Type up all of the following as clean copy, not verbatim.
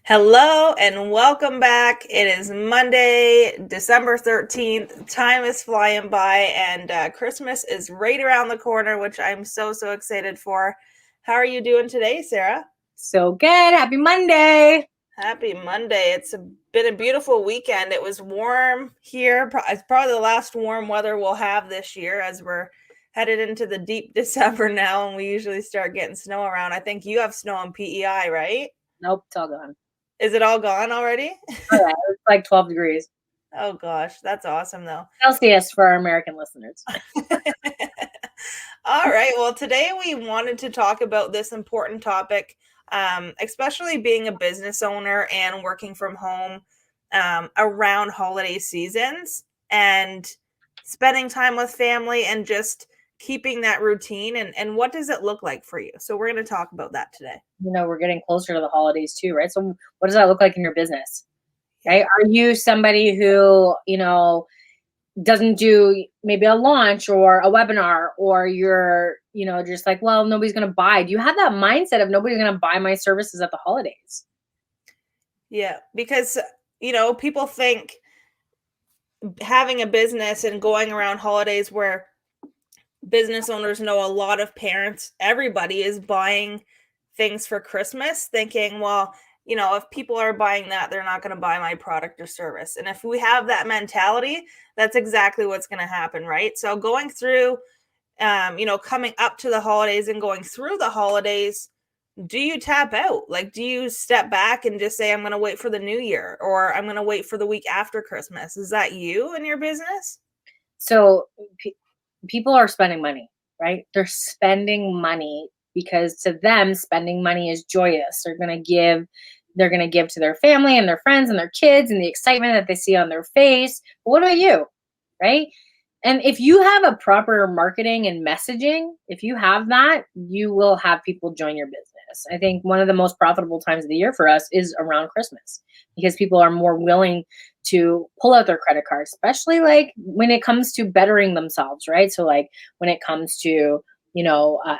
Hello and welcome back. It is Monday, December 13th. Time is flying by, and Christmas is right around the corner, which I'm so excited for. How are you doing today, Sarah? So good. Happy Monday. Happy Monday. Been a beautiful weekend. It was warm here. It's probably the last warm weather we'll have this year as we're headed into the deep December now, and we usually start getting snow around. I think you have snow in PEI, right? Nope, it's all gone. Is it all gone already? Oh, yeah, it's like 12 degrees Oh gosh, that's awesome though. Celsius for our American listeners. All right. Well, today we wanted to talk about this important topic, especially being a business owner and working from home around holiday seasons and spending time with family and just keeping that routine. And what does it look like for you? So, we're going to talk about that today. We're getting closer to the holidays too, right? So, what does that look like in your business, Yeah. right? Are you somebody who, doesn't do maybe a launch or a webinar, or you're, just like, well, nobody's going to buy? Do you have that mindset of nobody's going to buy my services at the holidays? Yeah. Because, people think having a business and going around holidays where business owners know a lot of parents, everybody is buying things for Christmas, thinking, well, if people are buying that, they're not going to buy my product or service. And if we have that mentality, that's exactly what's going to happen, right? So going through, coming up to the holidays and going through the holidays, do you tap out? Like, do you step back and just say, I'm going to wait for the new year or I'm going to wait for the week after Christmas? Is that you in your business? So, people are spending money, right? They're spending money because to them, spending money is joyous. They're going to give to their family and their friends and their kids and the excitement that they see on their face. But what about you, right? And if you have a proper marketing and messaging, if you have that, you will have people join your business. I think one of the most profitable times of the year for us is around Christmas because people are more willing to pull out their credit card, especially like when it comes to bettering themselves, right? So, like when it comes to,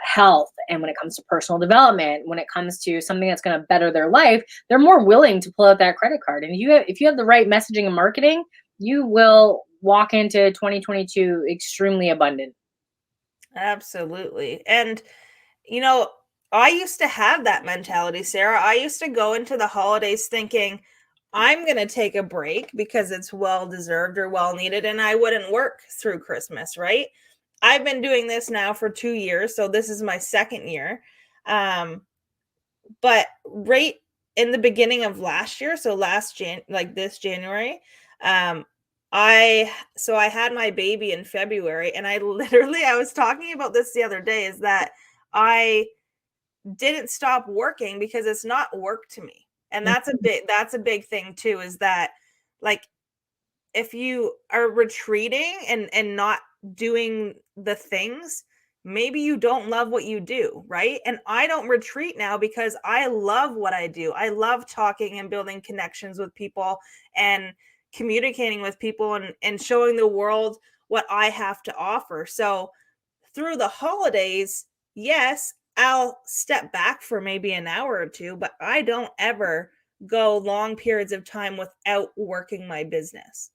health, and when it comes to personal development, when it comes to something that's going to better their life, they're more willing to pull out that credit card. And if you have the right messaging and marketing, you will walk into 2022 extremely abundant. Absolutely. And, you know, I used to have that mentality, Sarah. I used to go into the holidays thinking, I'm going to take a break because it's well deserved or well needed, and I wouldn't work through Christmas, right? I've been doing this now for 2 years, so this is my second year. Um, but right in the beginning of last year, so like this January, um, I had my baby in February, and I was talking about this the other day, is that I didn't stop working because it's not work to me. And that's a big thing too, is that, like, if you are retreating and not doing the things, maybe you don't love what you do, right? And I don't retreat now because I love what I do. I love talking and building connections with people and communicating with people and showing the world what I have to offer. So through the holidays, yes, I'll step back for maybe an hour or two, but I don't ever go long periods of time without working my business.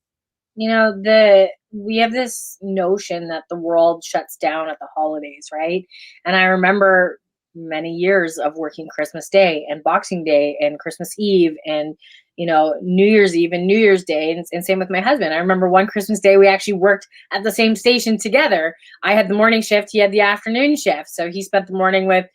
The we have this notion that the world shuts down at the holidays, right? And I remember many years of working Christmas Day and Boxing Day and Christmas Eve and New Year's Eve and New Year's Day, and same with my husband. I remember one Christmas Day we actually worked at the same station together. I had the morning shift, he had the afternoon shift, so he spent the morning with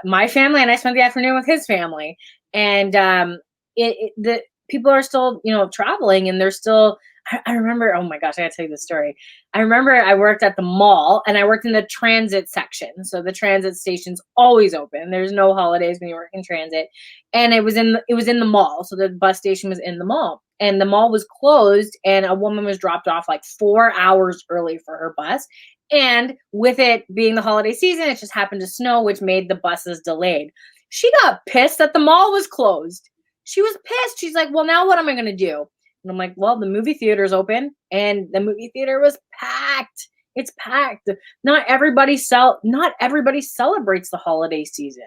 my family and I spent the afternoon with his family. And the people are still traveling, and they're still. I remember, oh my gosh, I gotta tell you this story. I remember I worked at the mall and I worked in the transit section. So the transit station's always open. There's no holidays when you work in transit. And it was in the mall. So the bus station was in the mall. And the mall was closed, and a woman was dropped off like 4 hours early for her bus. And with it being the holiday season, it just happened to snow, which made the buses delayed. She got pissed that the mall was closed. She was pissed. She's like, well, now what am I gonna do? And I'm like, well, the movie theater's open, and the movie theater was packed. It's packed. Not everybody celebrates the holiday season,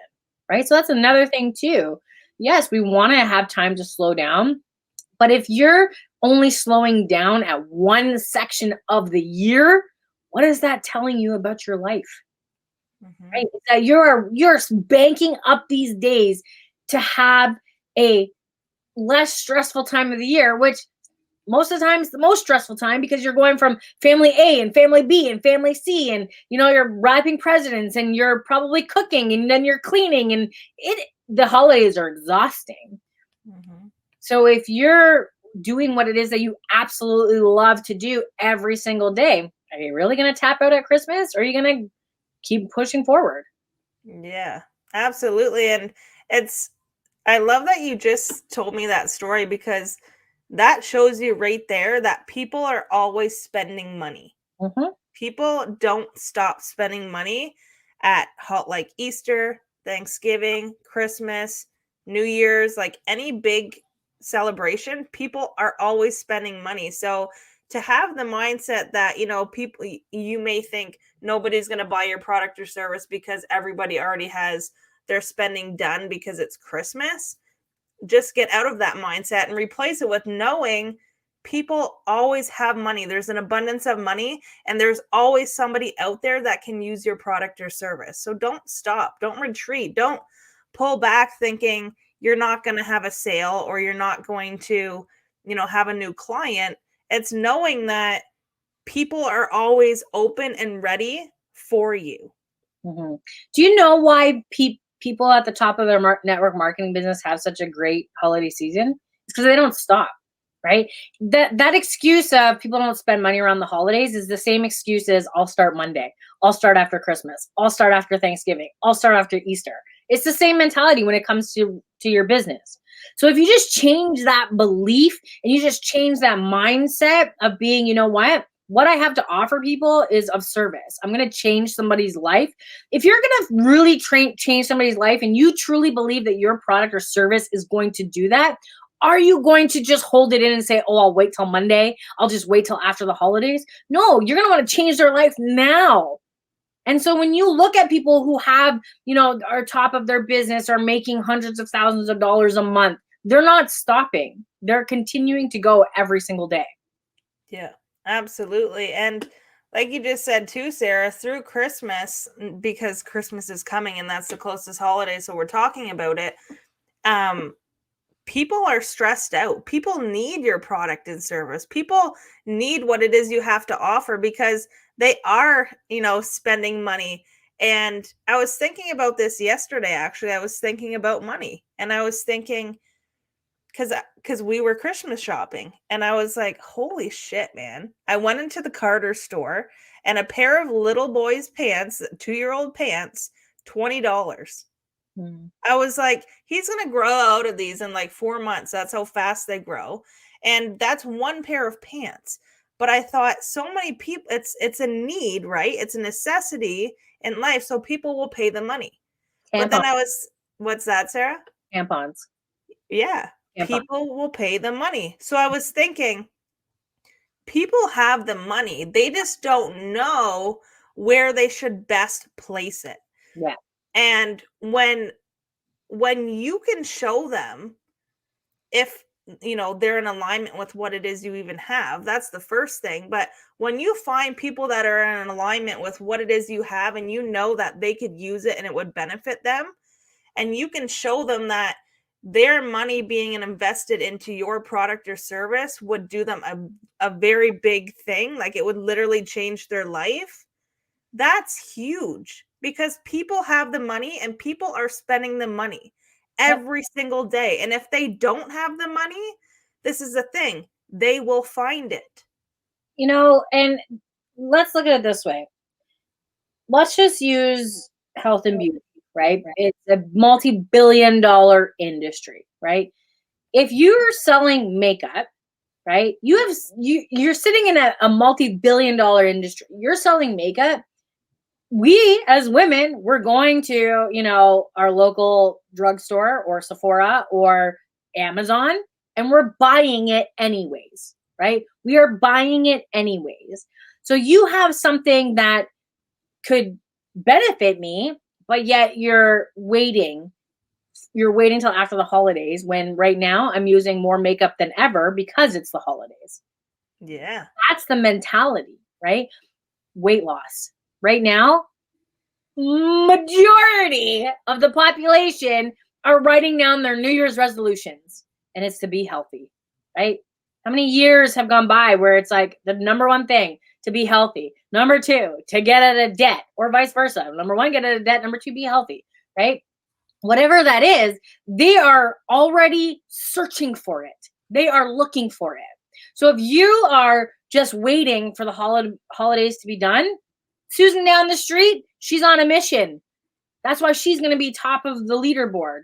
right? So that's another thing too. yes, we want to have time to slow down. But if you're only slowing down at one section of the year, what is that telling you about your life? Mm-hmm. Right? It's that you're banking up these days to have a less stressful time of the year, which most of the time is the most stressful time because you're going from family A and family B and family C, and you're wrapping presents and you're probably cooking and then you're cleaning, and the holidays are exhausting. Mm-hmm. So if you're doing what it is that you absolutely love to do every single day, are you really going to tap out at Christmas, or are you going to keep pushing forward? Yeah, absolutely. And it's, I love that you just told me that story because that shows you right there that people are always spending money. Mhm. People don't stop spending money at like Easter, Thanksgiving, Christmas, New Year's, like any big celebration, people are always spending money. So to have the mindset that, people, you may think nobody's going to buy your product or service because everybody already has their spending done because it's Christmas. Just get out of that mindset and replace it with knowing people always have money. There's an abundance of money, and there's always somebody out there that can use your product or service. So don't stop, don't retreat, don't pull back thinking you're not going to have a sale or you're not going to, have a new client. It's knowing that people are always open and ready for you. Mhm. Do you know why people at the top of their network marketing business have such a great holiday season? It's because they don't stop, right? That excuse of people don't spend money around the holidays is the same excuse as I'll start Monday, I'll start after Christmas, I'll start after Thanksgiving, I'll start after Easter. It's the same mentality when it comes to your business. So if you just change that belief and you just change that mindset of being, what I have to offer people is of service. I'm going to change somebody's life. If you're going to really change somebody's life and you truly believe that your product or service is going to do that, are you going to just hold it in and say, oh, I'll wait till Monday, I'll just wait till after the holidays? No, you're going to want to change their life now. And so when you look at people who have, are top of their business, are making hundreds of thousands of dollars a month, they're not stopping. They're continuing to go every single day. Yeah, absolutely. And like you just said too, Sarah, through Christmas, because Christmas is coming and that's the closest holiday, so we're talking about it. Um, People are stressed out. People need your product and service. People need what it is you have to offer because they are, spending money. And I was thinking about this yesterday, actually. I was thinking about money, and I was thinking, because we were Christmas shopping, and I was like, holy shit, man. I went into the Carter store, and a pair of little boys pants, 2-year-old pants, $20. Mm. I was like, he's going to grow out of these in like 4 months. That's how fast they grow. And that's one pair of pants. But I thought so many people, it's a need, right? It's a necessity in life, so people will pay the money. But then Tampons, what's that, Sarah? tampons, Yeah, tampons. people will pay the money. So I was thinking, people have the money. They just don't know where they should best place it. Yeah. And when you can show them if they're in alignment with what it is you even have, that's the first thing. But when you find people that are in alignment with what it is you have, and that they could use it and it would benefit them, and you can show them that their money being invested into your product or service would do them a very big thing, like it would literally change their life, that's huge because people have the money and people are spending the money Yep. every single day. And if they don't have the money, this is the thing, they will find it. And let's look at it this way. Let's just use health and beauty, right? It's a multi-billion-dollar industry, right? If you're selling makeup, right? You're sitting in a multi-billion-dollar industry. You're selling makeup. We as women, we're going to, our local drugstore or Sephora or Amazon, and we're buying it anyways, right? We are buying it anyways. So you have something that could benefit me, but yet you're waiting you're waiting till after the holidays, when right now I'm using more makeup than ever because it's the holidays. Yeah. That's the mentality, right? Weight loss. Right now, majority of the population are writing down their New Year's resolutions, and it's to be healthy, right? How many years have gone by where it's like the number one thing to be healthy, number two to get out of debt, or vice versa? Number one, get out of debt, number two, be healthy, right? Whatever that is, they are already searching for it. They are looking for it. So if you are just waiting for the holidays to be done, Susan down the street, she's on a mission. That's why she's going to be top of the leaderboard,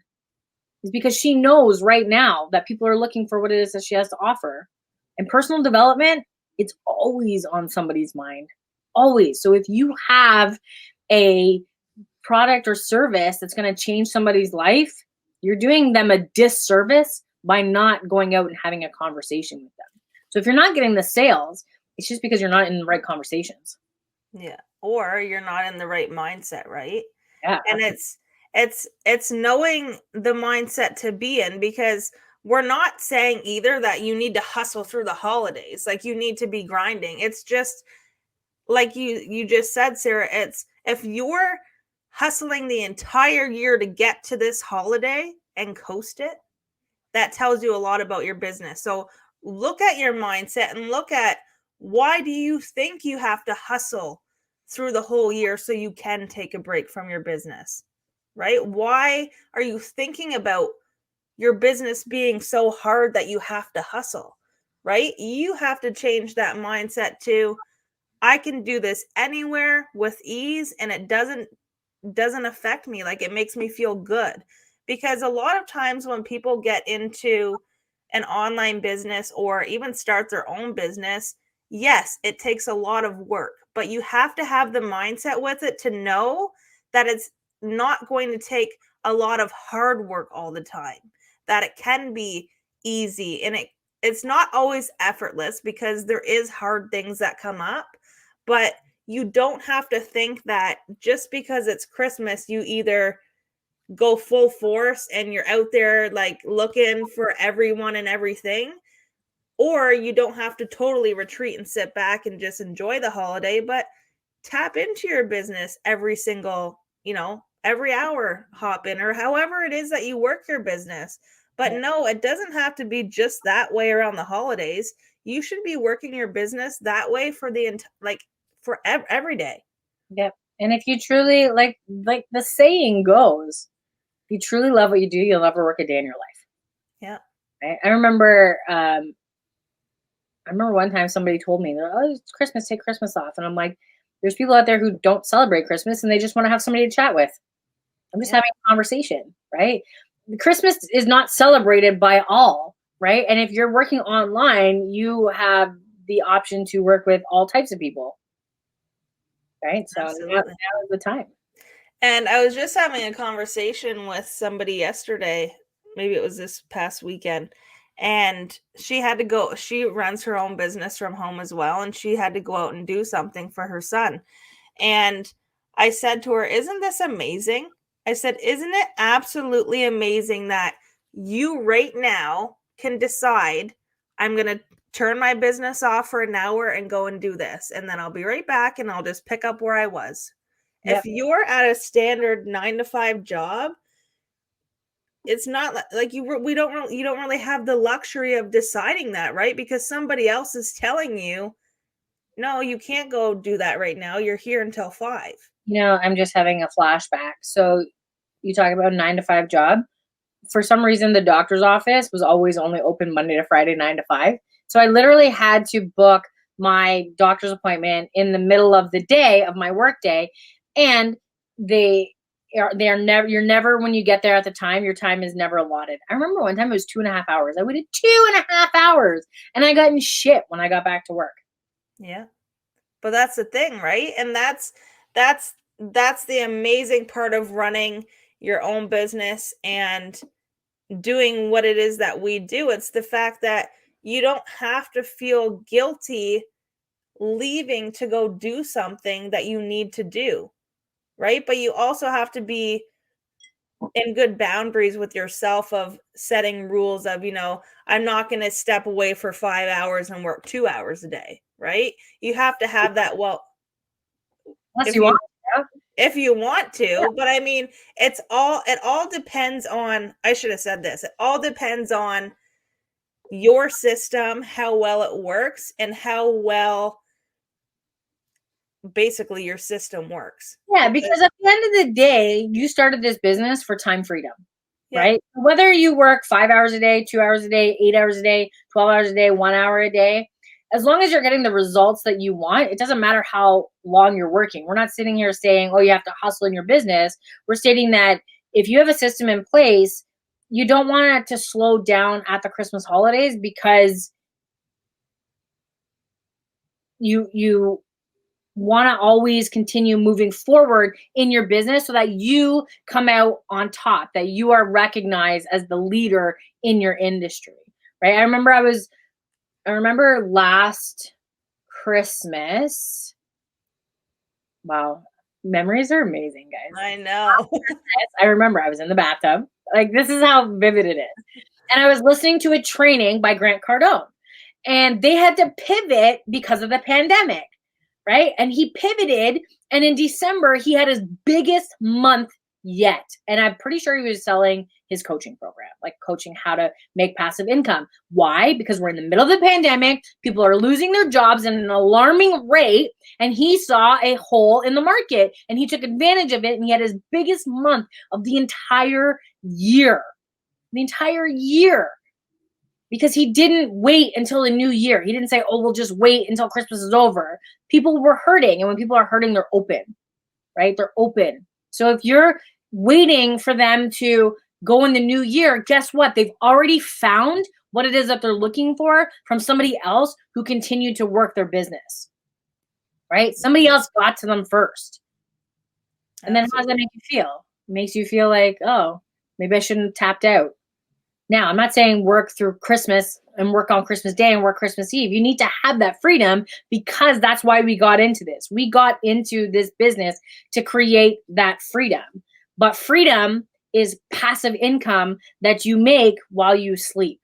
is because she knows right now that people are looking for what it is that she has to offer. And personal development, it's always on somebody's mind. Always. So if you have a product or service that's going to change somebody's life, you're doing them a disservice by not going out and having a conversation with them. So if you're not getting the sales, it's just because you're not in the right conversations. Yeah. Or you're not in the right mindset, right? Yeah. And it's knowing the mindset to be in, because we're not saying either that you need to hustle through the holidays, like you need to be grinding. It's just like you just said, Sarah, it's if you're hustling the entire year to get to this holiday and coast it, that tells you a lot about your business. So look at your mindset and look at, why do you think you have to hustle through the whole year so you can take a break from your business, right? Why are you thinking about your business being so hard that you have to hustle, right? You have to change that mindset to, I can do this anywhere with ease, and it doesn't affect me. Like, it makes me feel good. Because a lot of times when people get into an online business or even start their own business, yes, it takes a lot of work, but you have to have the mindset with it to know that it's not going to take a lot of hard work all the time, that it can be easy, and it's not always effortless, because there is hard things that come up. But you don't have to think that just because it's Christmas, you either go full force and you're out there like looking for everyone and everything, or you don't have to totally retreat and sit back and just enjoy the holiday, but tap into your business every single, every hour, hop in, or however it is that you work your business. But no, it doesn't have to be just that way around the holidays. You should be working your business that way for every day. Yep. And if you truly like the saying goes, if you truly love what you do, you'll never work a day in your life. Yeah. Right? I remember one time somebody told me, "Oh, it's Christmas, take Christmas off." And I'm like, there's people out there who don't celebrate Christmas and they just want to have somebody to chat with. I'm just having a conversation, right? Christmas is not celebrated by all, right? And if you're working online, you have the option to work with all types of people, right? So now is the time. And I was just having a conversation with somebody yesterday, maybe it was this past weekend, and she runs her own business from home as well, and she had to go out and do something for her son. And I said to her, "Isn't this amazing?" I said, "Isn't it absolutely amazing that you right now can decide, I'm going to turn my business off for an hour and go and do this, and then I'll be right back and I'll just pick up where I was." If you're at a standard 9 to 5 job, it's not like you don't really have the luxury of deciding that, right? Because somebody else is telling you, no, you can't go do that right now. You're here until 5. I'm just having a flashback. So you talk about 9 to 5 job. For some reason, the doctor's office was always only open Monday to Friday, 9 to 5. So I literally had to book my doctor's appointment in the middle of the day of my work day. And you're never, when you get there at the time, your time is never allotted. I remember one time it was 2.5 hours. I waited 2.5 hours and I got in shit when I got back to work. Yeah. But that's the thing, right? And that's the amazing part of running your own business and doing what it is that we do. It's the fact that you don't have to feel guilty leaving to go do something that you need to do, right? But you also have to be in good boundaries with yourself of setting rules of, I'm not going to step away for 5 hours and work 2 hours a day, right? You have to have that. Well, Unless if you want. you Yeah. if you want to, but I mean, it all depends on, I should have said this. It all depends on your system, how well it works, and how well basically your system works. Yeah, because at the end of the day, you started this business for time freedom, Yep. right? Whether you work 5 hours a day, 2 hours a day, 8 hours a day, 12 hours a day, 1 hour a day, as long as you're getting the results that you want, it doesn't matter how long you're working. We're not sitting here saying, oh, you have to hustle in your business. We're stating that if you have a system in place, you don't want it to slow down at the Christmas holidays because you want to always continue moving forward in your business so that you come out on top, that you are recognized as the leader in your industry, right? I remember last Christmas. Wow. Memories are amazing, guys. I know. I remember I was in the bathtub. Like, this is how vivid it is. And I was listening to a training by Grant Cardone, and they had to pivot because of the pandemic, right? And he pivoted, and in December, he had his biggest month yet. And I'm pretty sure he was selling his coaching program, like coaching how to make passive income. Why? Because we're in the middle of the pandemic. People are losing their jobs at an alarming rate. And he saw a hole in the market and he took advantage of it. And he had his biggest month of the entire year. The entire year. Because he didn't wait until the new year. He didn't say, oh, we'll just wait until Christmas is over. People were hurting. And when people are hurting, they're open, right? They're open. So if you're waiting for them to go in the new year, guess what? They've already found what it is that they're looking for from somebody else who continued to work their business, right? Somebody else got to them first. And then how does that make you feel? It makes you feel like, oh, maybe I shouldn't have tapped out. Now, I'm not saying work through Christmas and work on Christmas Day and work Christmas Eve. You need to have that freedom because that's why we got into this. We got into this business to create that freedom. But freedom is passive income that you make while you sleep.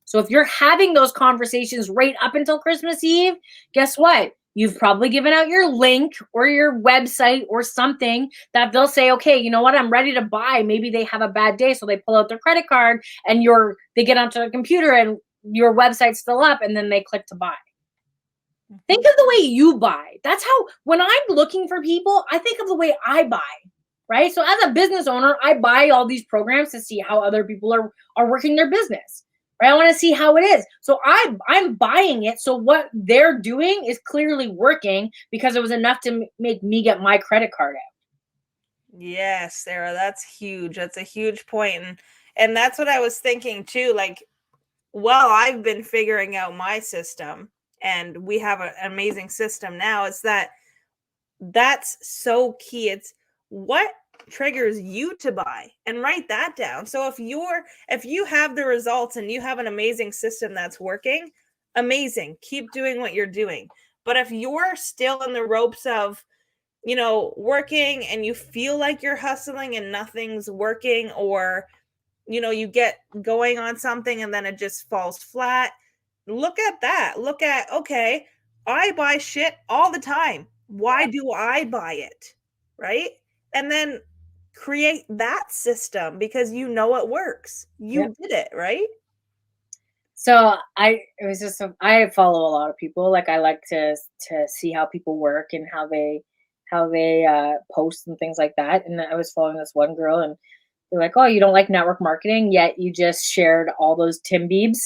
So if you're having those conversations right up until Christmas Eve, guess what? You've probably given out your link or your website or something that they'll say, okay, you know what? I'm ready to buy. Maybe they have a bad day. So they pull out their credit card and they get onto the computer and your website's still up and then they click to buy. Think of the way you buy. That's how, when I'm looking for people, I think of the way I buy, right? So as a business owner, I buy all these programs to see how other people are working their business. Right? I want to see how it is. So I'm buying it. So what they're doing is clearly working because it was enough to make me get my credit card out. Yes, Sarah, that's huge. That's a huge point. And that's what I was thinking too. Like, well, I've been figuring out my system and we have an amazing system now. Is that's so key. It's what triggers you to buy and write that down. So if you have the results and you have an amazing system that's working, amazing. Keep doing what you're doing. But if you're still in the ropes of, working and you feel like you're hustling and nothing's working, or, you get going on something and then it just falls flat, look at that. Look at, okay, I buy shit all the time. Why do I buy it? Right? And then create that system because it works. You did it, right? So I follow a lot of people. Like, I like to see how people work and how they post and things like that. And I was following this one girl and they're like, oh, you don't like network marketing, yet you just shared all those Timbits.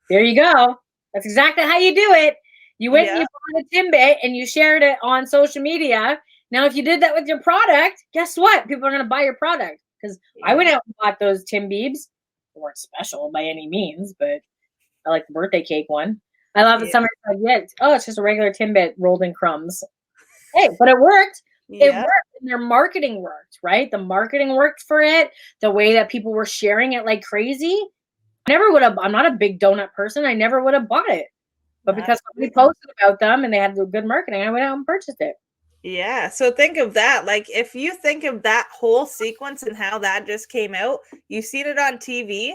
There you go. That's exactly how you do it. You went and you bought a Timbit and you shared it on social media. Now, if you did that with your product, guess what? People are going to buy your product. Because I went out and bought those Timbits. They weren't special by any means, but I like the birthday cake one. I love that somebody said, yeah, oh, it's just a regular Timbit rolled in crumbs. Hey, but it worked. It worked. And their marketing worked, right? The marketing worked for it. The way that people were sharing it like crazy. I'm not a big donut person. I never would have bought it. But because somebody posted about them and they had good marketing, I went out and purchased it. Yeah. So think of that. Like, if you think of that whole sequence and how that just came out, you've seen it on TV.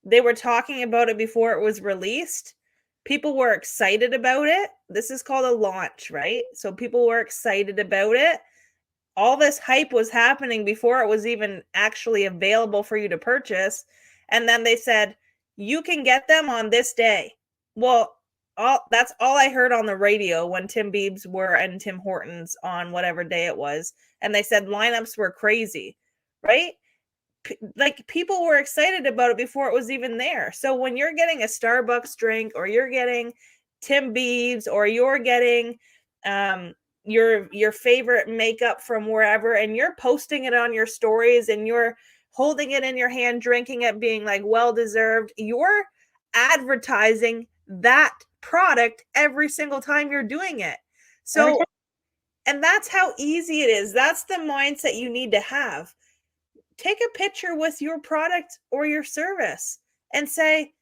They were talking about it before it was released. People were excited about it. This is called a launch, right? So people were excited about it. All this hype was happening before it was even actually available for you to purchase. And then they said, you can get them on this day. Well, that's all I heard on the radio when Tim Biebs were and Tim Hortons on whatever day it was. And they said lineups were crazy, right? Like, people were excited about it before it was even there. So when you're getting a Starbucks drink, or you're getting Tim Biebs, or you're getting your favorite makeup from wherever, and you're posting it on your stories, and you're holding it in your hand, drinking it, being like, well deserved, you're advertising that product every single time you're doing it. Every So, and that's how easy it is. That's the mindset you need to have. Take a picture with your product or your service and say,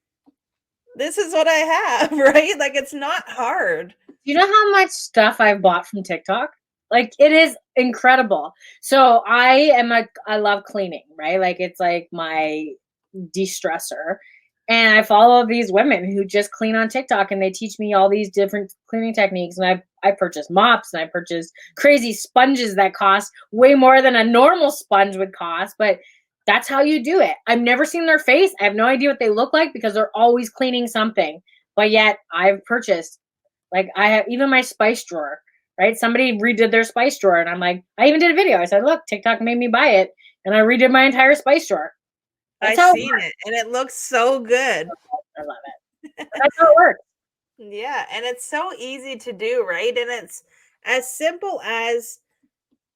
this is what I have, right? Like, it's not hard. You know how much stuff I've bought from TikTok? Like, it is incredible. So I love cleaning, right? Like, it's like my de-stressor. And I follow these women who just clean on TikTok, and they teach me all these different cleaning techniques. And I purchased mops, and I purchased crazy sponges that cost way more than a normal sponge would cost. But that's how you do it. I've never seen their face. I have no idea what they look like because they're always cleaning something. But yet I've purchased, like, I have even my spice drawer, right? Somebody redid their spice drawer, and I'm like, I even did a video. I said, look, TikTok made me buy it, and I redid my entire spice drawer. That's I how it seen works. it and it looks so good. I love it. But that's how it works. Yeah, and it's so easy to do, right? And it's as simple as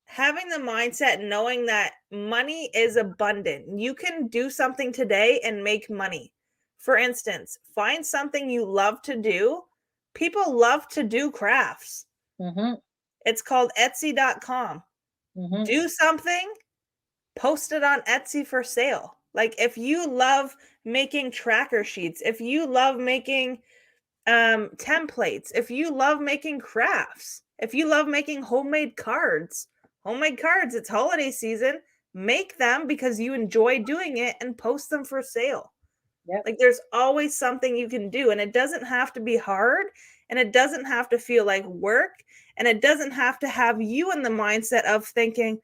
having the mindset, knowing that money is abundant. You can do something today and make money. For instance, find something you love to do. People love to do crafts. Mm-hmm. It's called Etsy.com. Mm-hmm. Do something, post it on Etsy for sale. Like, if you love making tracker sheets, if you love making templates, if you love making crafts, if you love making homemade cards, it's holiday season, make them because you enjoy doing it and post them for sale. Yep. Like, there's always something you can do, and it doesn't have to be hard, and it doesn't have to feel like work, and it doesn't have to have you in the mindset of thinking,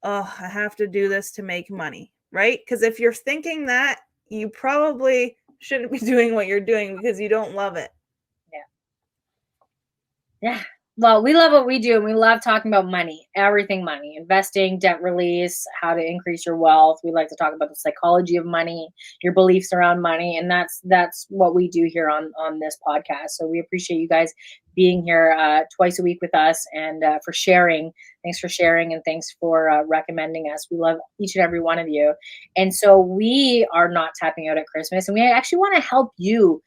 oh, I have to do this to make money, right? Because if you're thinking that, you probably shouldn't be doing what you're doing because you don't love it. Yeah. Well, we love what we do, and we love talking about money, everything money, investing, debt release, how to increase your wealth. We like to talk about the psychology of money, your beliefs around money, and that's what we do here on this podcast. So we appreciate you guys being here twice a week with us, and for sharing. Thanks for sharing, and thanks for recommending us. We love each and every one of you. And so we are not tapping out at Christmas, and we actually want to help you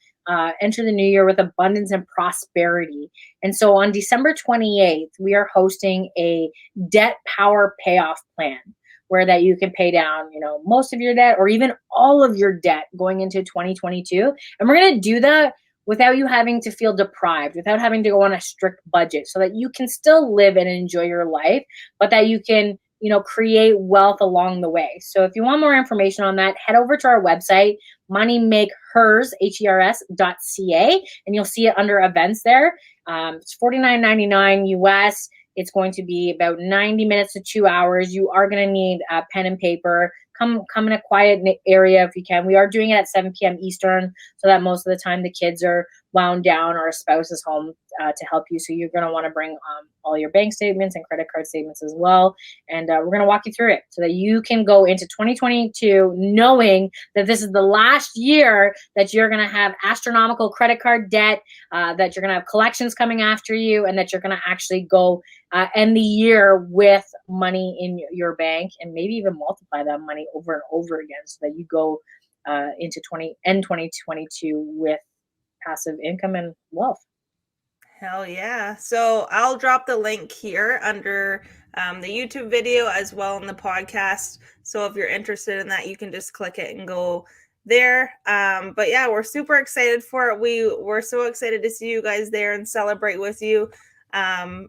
enter the new year with abundance and prosperity. And so on December 28th, we are hosting a Debt Power Payoff Plan, where that you can pay down, most of your debt or even all of your debt going into 2022. And we're going to do that without you having to feel deprived, without having to go on a strict budget, so that you can still live and enjoy your life, but that you can create wealth along the way. So if you want more information on that, head over to our website, moneymakehers, HERS.ca, and you'll see it under events there. It's $49.99 US. It's going to be about 90 minutes to 2 hours. You are going to need a pen and paper. Come in a quiet area if you can. We are doing it at 7 p.m. Eastern, so that most of the time the kids are wound down or a spouse is home to help you. So you're going to want to bring all your bank statements and credit card statements as well. And we're going to walk you through it so that you can go into 2022 knowing that this is the last year that you're going to have astronomical credit card debt, that you're going to have collections coming after you, and that you're going to actually go end the year with money in your bank, and maybe even multiply that money over and over again, so that you go into 2022 with passive income and wealth. Hell yeah. So I'll drop the link here under the YouTube video as well in the podcast. So if you're interested in that, you can just click it and go there. But yeah, we're super excited for it. We're so excited to see you guys there and celebrate with you.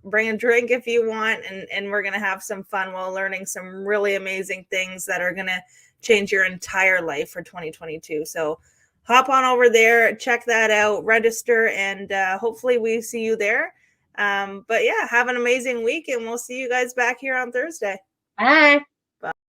Bring a drink if you want, and we're going to have some fun while learning some really amazing things that are going to change your entire life for 2022. So hop on over there, check that out, register, and hopefully we see you there. But yeah, have an amazing week, and we'll see you guys back here on Thursday. Bye. Bye.